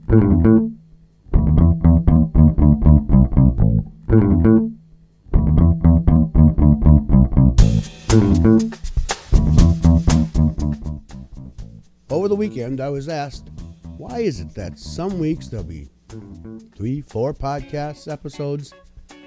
Over the weekend, I was asked, why is it that some weeks there'll be 3-4 podcast episodes,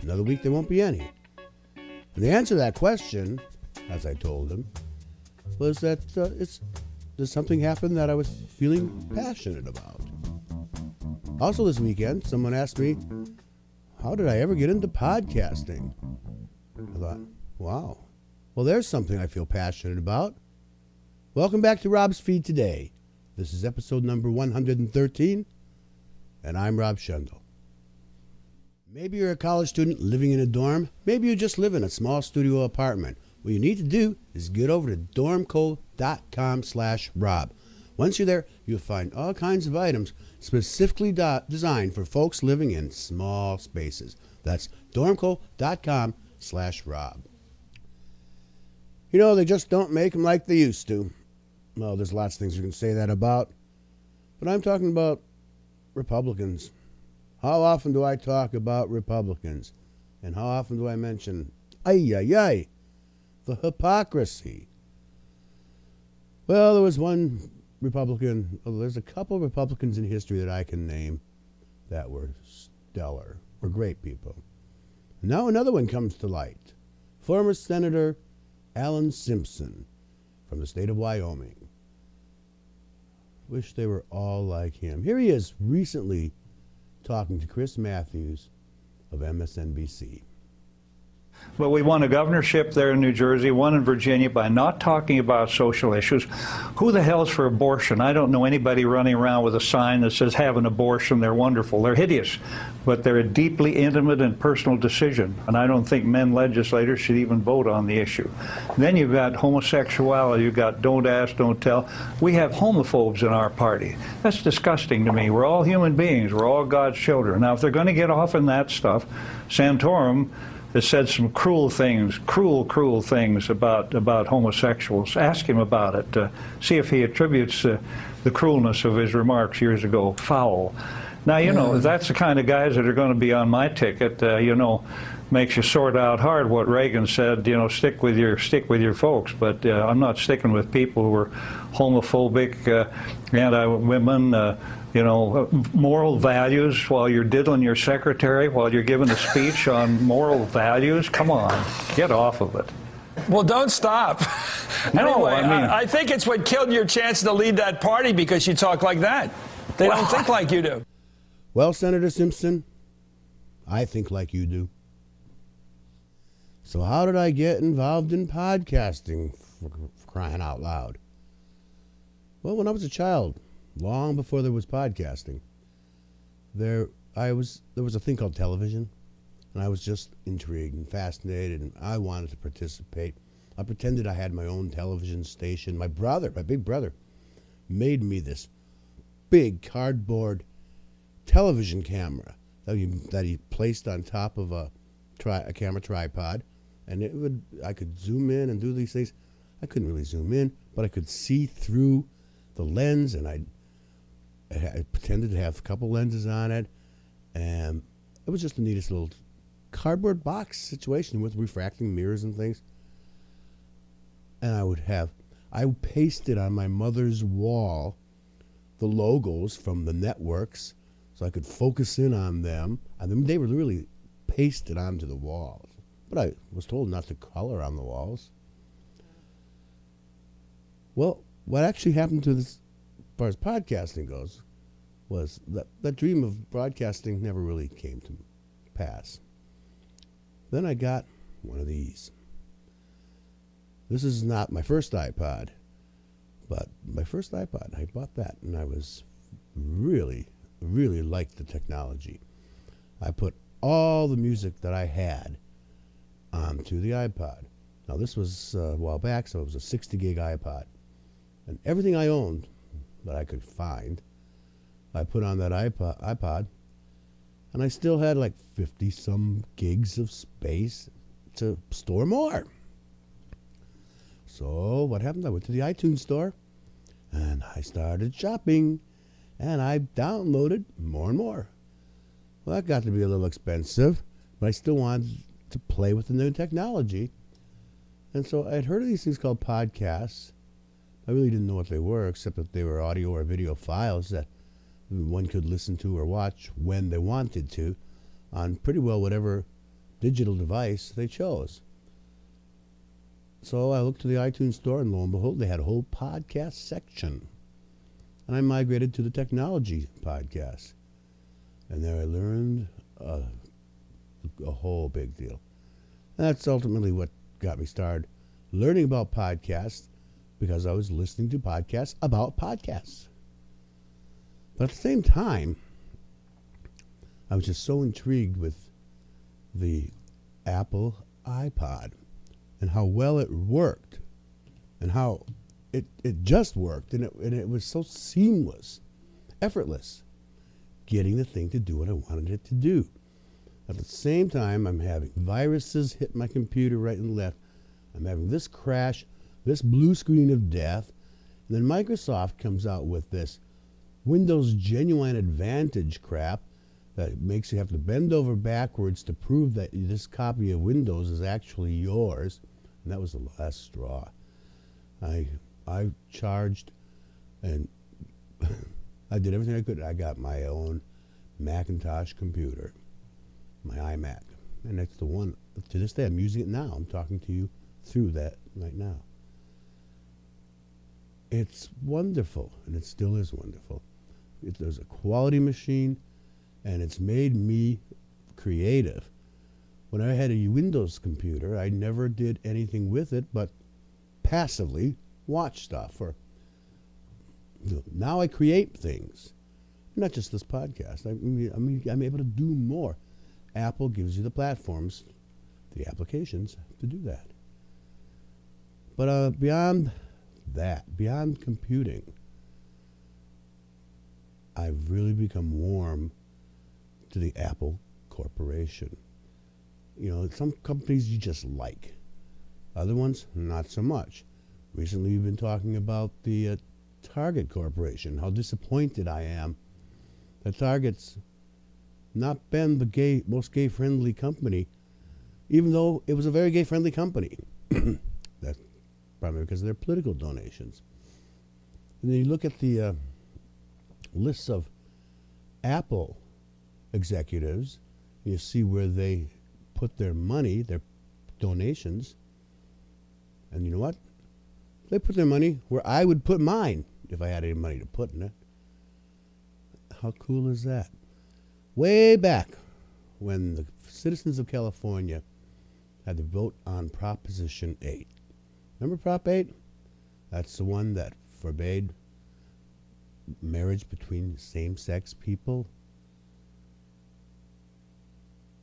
another week there won't be any? And the answer to that question, as I told him, was that there's something happened that I was feeling passionate about. Also this weekend, someone asked me, how did I ever get into podcasting? I thought, wow, well, there's something I feel passionate about. Welcome back to Rob's Feed today. This is episode number 113, and I'm Rob Schendel. Maybe you're a college student living in a dorm. Maybe you just live in a small studio apartment. What you need to do is get over to dormco.com/Rob. Once you're there, you'll find all kinds of items specifically designed for folks living in small spaces. That's dormco.com/Rob. You know, they just don't make them like they used to. Well, there's lots of things you can say that about, but I'm talking about Republicans. How often do I talk about Republicans? And how often do I mention, the hypocrisy? Well, there was one Republican, there's a couple of Republicans in history that I can name that were stellar, were great people. Now another one comes to light. Former Senator Alan Simpson from the state of Wyoming. Wish they were all like him. Here he is recently talking to Chris Matthews of MSNBC. But we won a governorship there in New Jersey, one in Virginia, by not talking about social issues. Who the hell's for abortion? I don't know anybody running around with a sign that says have an abortion. They're wonderful. They're hideous. But they're a deeply intimate and personal decision. And I don't think men legislators should even vote on the issue. Then you've got homosexuality. You've got don't ask, don't tell. We have homophobes in our party. That's disgusting to me. We're all human beings. We're all God's children. Now, if they're going to get off in that stuff, Santorum has said some cruel things about homosexuals. Ask him about it. See if he attributes the cruelness of his remarks years ago foul. Now, you know, that's the kind of guys that are going to be on my ticket. Makes you sort out hard what Reagan said. You know, stick with your folks. But I'm not sticking with people who are homophobic, anti-women. Moral values while you're diddling your secretary, while you're giving a speech on moral values. Come on, get off of it. Well, don't stop. No, anyway, I think it's what killed your chance to lead that party because you talk like that. They don't think like you do. Well, Senator Simpson, I think like you do. So how did I get involved in podcasting, for crying out loud? Well, when I was a child, long before there was podcasting, there was a thing called television, and I was just intrigued and fascinated, and I wanted to participate. I pretended I had my own television station. My big brother, made me this big cardboard television camera that he placed on top of a camera tripod, and I could zoom in and do these things. I couldn't really zoom in, but I could see through the lens, and I pretended to have a couple lenses on it, and it was just the neatest little cardboard box situation with refracting mirrors and things. And I pasted on my mother's wall the logos from the networks so I could focus in on them. And then they were really pasted onto the walls. But I was told not to color on the walls. Well, what actually happened to this, as far as podcasting goes, was that dream of broadcasting never really came to pass. Then I got one of these. This is not my first iPod, but my first iPod, I bought that, and I was really liked the technology. I put all the music that I had onto the iPod. Now, this was a while back, so it was a 60 gig iPod. And everything I owned that I could find, I put on that iPod, and I still had like 50-some gigs of space to store more. So what happened? I went to the iTunes store, and I started shopping, and I downloaded more and more. Well, that got to be a little expensive, but I still wanted to play with the new technology. And so I'd heard of these things called podcasts. I really didn't know what they were, except that they were audio or video files that one could listen to or watch when they wanted to on pretty well whatever digital device they chose. So I looked to the iTunes store, and lo and behold, they had a whole podcast section. And I migrated to the technology podcast. And there I learned a whole big deal. And that's ultimately what got me started learning about podcasts, because I was listening to podcasts about podcasts. But at the same time, I was just so intrigued with the Apple iPod and how well it worked and how it just worked, and it was so seamless, effortless, getting the thing to do what I wanted it to do. At the same time, I'm having viruses hit my computer right and left. I'm having this crash, this blue screen of death. And then Microsoft comes out with this Windows Genuine Advantage crap that makes you have to bend over backwards to prove that this copy of Windows is actually yours. And that was the last straw. I charged, and I did everything I could. I got my own Macintosh computer, my iMac, and that's the one. To this day, I'm using it now. I'm talking to you through that right now. It's wonderful, and it still is wonderful. There's a quality machine, and it's made me creative. When I had a Windows computer, I never did anything with it but passively watch stuff. Or now I create things, not just this podcast. I'm able to do more. Apple gives you the platforms, the applications to do that. But beyond that, beyond computing, I've really become warm to the Apple Corporation. You know, some companies you just like. Other ones, not so much. Recently, we've been talking about the Target Corporation, how disappointed I am that Target's not been the most gay-friendly company, even though it was a very gay-friendly company. That's probably because of their political donations. And then you look at the lists of Apple executives, you see where they put their money, their donations, and you know what? They put their money where I would put mine if I had any money to put in it. How cool is that? Way back when the citizens of California had to vote on Proposition 8. Remember Prop 8? That's the one that forbade marriage between same-sex people.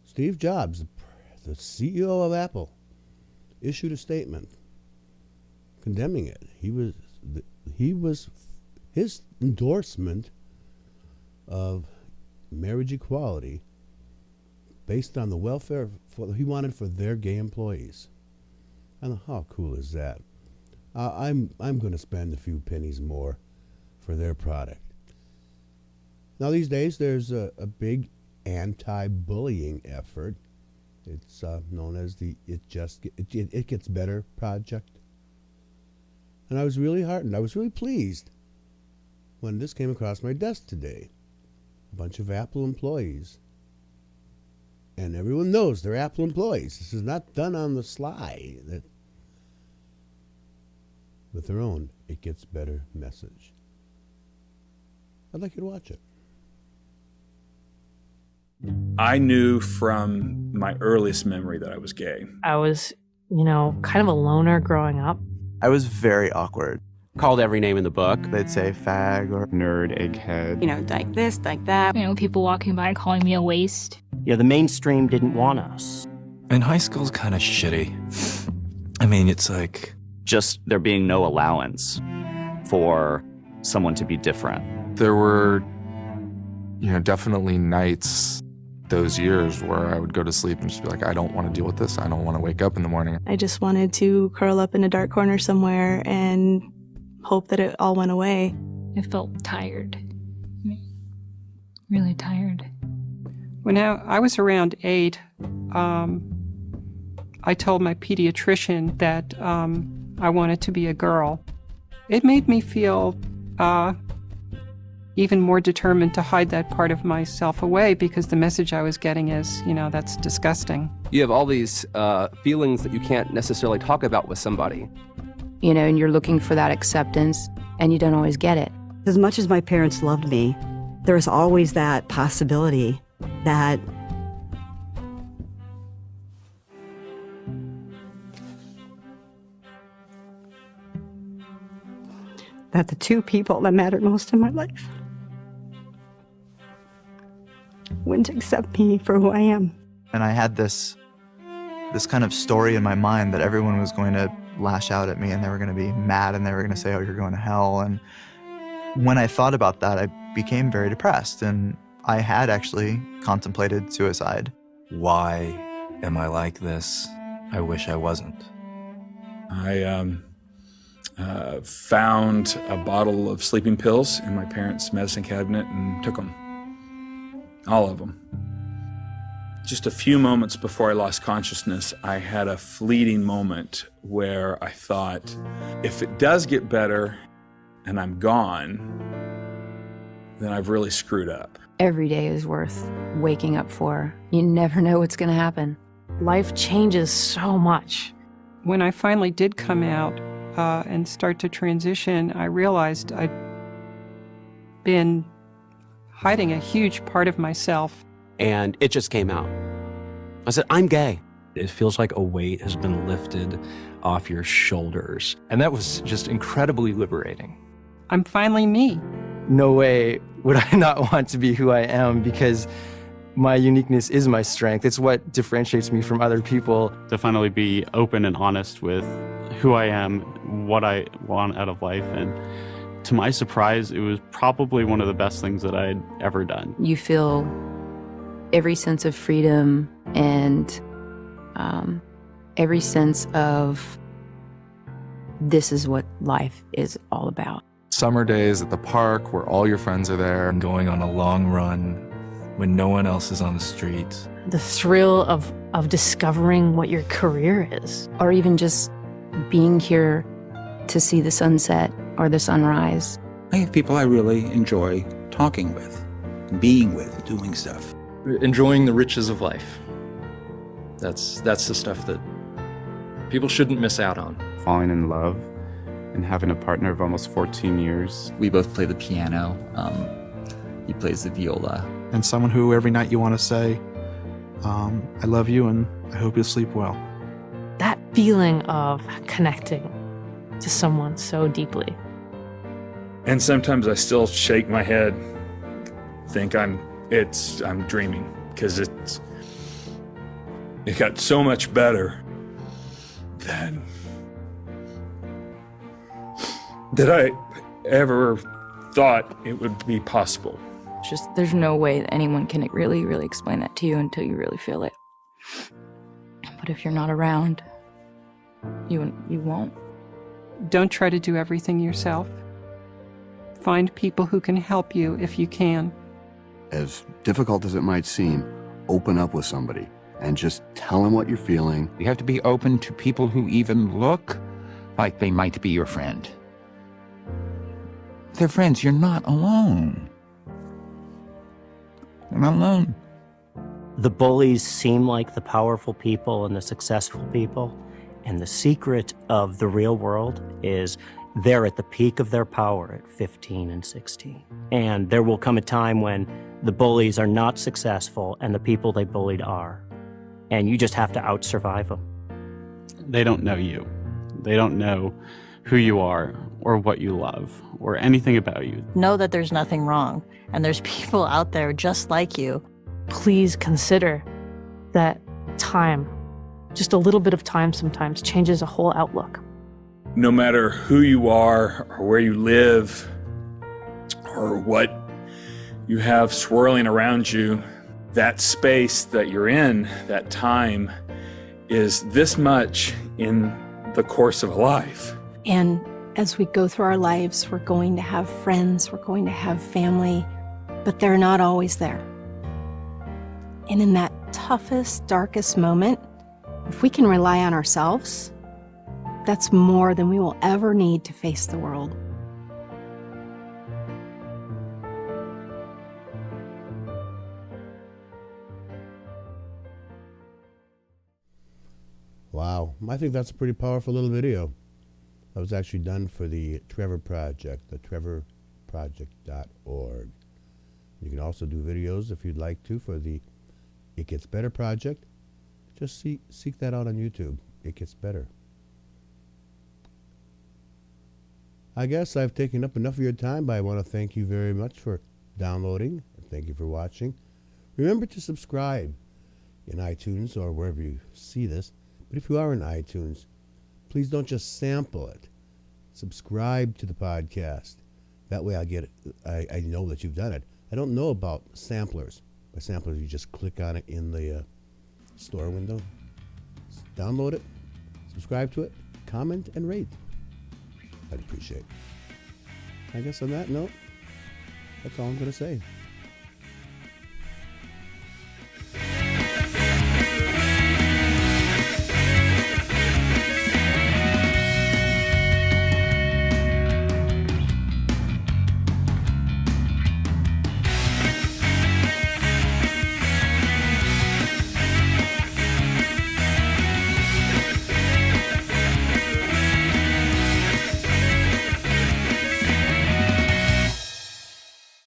Steve Jobs, the CEO of Apple, issued a statement condemning it. His endorsement of marriage equality based on the welfare he wanted for their gay employees. And how cool is that? I'm going to spend a few pennies more for their product. Now these days there's a big anti-bullying effort. It's known as the It Gets Better project. And I was really heartened. I was really pleased when this came across my desk today. A bunch of Apple employees. And everyone knows they're Apple employees. This is not done on the sly. With their own It Gets Better message. I'd like you to watch it. I knew from my earliest memory that I was gay. I was, kind of a loner growing up. I was very awkward. Called every name in the book. They'd say fag or nerd, egghead. Like this, like that. People walking by calling me a waste. Yeah, the mainstream didn't want us. And high school's kind of shitty. It's like... just there being no allowance for someone to be different. There were, definitely nights those years where I would go to sleep and just be like, I don't want to deal with this. I don't want to wake up in the morning. I just wanted to curl up in a dark corner somewhere and hope that it all went away. I felt tired. Really tired. When I was around 8, I told my pediatrician that I wanted to be a girl. It made me feel even more determined to hide that part of myself away, because the message I was getting is, that's disgusting. You have all these feelings that you can't necessarily talk about with somebody. And you're looking for that acceptance, and you don't always get it. As much as my parents loved me, there was always that possibility that the two people that mattered most in my life wouldn't accept me for who I am. And I had this kind of story in my mind that everyone was going to lash out at me and they were going to be mad and they were going to say, oh, you're going to hell. And when I thought about that, I became very depressed, and I had actually contemplated suicide. Why am I like this? I wish I wasn't. I found a bottle of sleeping pills in my parents' medicine cabinet and took them. All of them. Just a few moments before I lost consciousness, I had a fleeting moment where I thought, if it does get better and I'm gone, then I've really screwed up. Every day is worth waking up for. You never know what's going to happen. Life changes so much. When I finally did come out and start to transition, I realized I'd been hiding a huge part of myself. And it just came out. I said, I'm gay. It feels like a weight has been lifted off your shoulders. And that was just incredibly liberating. I'm finally me. No way would I not want to be who I am, because my uniqueness is my strength. It's what differentiates me from other people. To finally be open and honest with who I am, what I want out of life, and to my surprise, it was probably one of the best things that I had ever done. You feel every sense of freedom and every sense of this is what life is all about. Summer days at the park where all your friends are there. And going on a long run when no one else is on the street. The thrill of discovering what your career is. Or even just being here to see the sunset or the sunrise. I have people I really enjoy talking with, being with, doing stuff. Enjoying the riches of life. That's the stuff that people shouldn't miss out on. Falling in love and having a partner of almost 14 years. We both play the piano. He plays the viola. And someone who every night you want to say, I love you and I hope you sleep well. That feeling of connecting to someone so deeply. And sometimes I still shake my head, think I'm dreaming, because it got so much better than I ever thought it would be possible. Just there's no way that anyone can really, really explain that to you until you really feel it. But if you're not around, you won't. Don't try to do everything yourself. Find people who can help you if you can. As difficult as it might seem, open up with somebody and just tell them what you're feeling. You have to be open to people who even look like they might be your friend. They're friends. You're not alone. You're not alone. The bullies seem like the powerful people and the successful people. And the secret of the real world is they're at the peak of their power at 15 and 16. And there will come a time when the bullies are not successful and the people they bullied are. And you just have to out-survive them. They don't know you. They don't know who you are or what you love or anything about you. Know that there's nothing wrong and there's people out there just like you. Please consider that time, just a little bit of time sometimes changes a whole outlook. No matter who you are or where you live or what you have swirling around you, that space that you're in, that time, is this much in the course of life. And as we go through our lives, we're going to have friends, we're going to have family, but they're not always there. And in that toughest, darkest moment, if we can rely on ourselves, that's more than we will ever need to face the world. Wow, I think that's a pretty powerful little video. That was actually done for the Trevor Project, the trevorproject.org. You can also do videos if you'd like to for the It Gets Better Project. Just seek that out on YouTube. It Gets Better. I guess I've taken up enough of your time, but I want to thank you very much for downloading. Thank you for watching. Remember to subscribe in iTunes or wherever you see this. But if you are in iTunes, please don't just sample it. Subscribe to the podcast. That way I know that you've done it. I don't know about samplers. By samplers, you just click on it in the store window. Download it, subscribe to it, comment, and rate. I'd appreciate it. I guess on that note, that's all I'm going to say.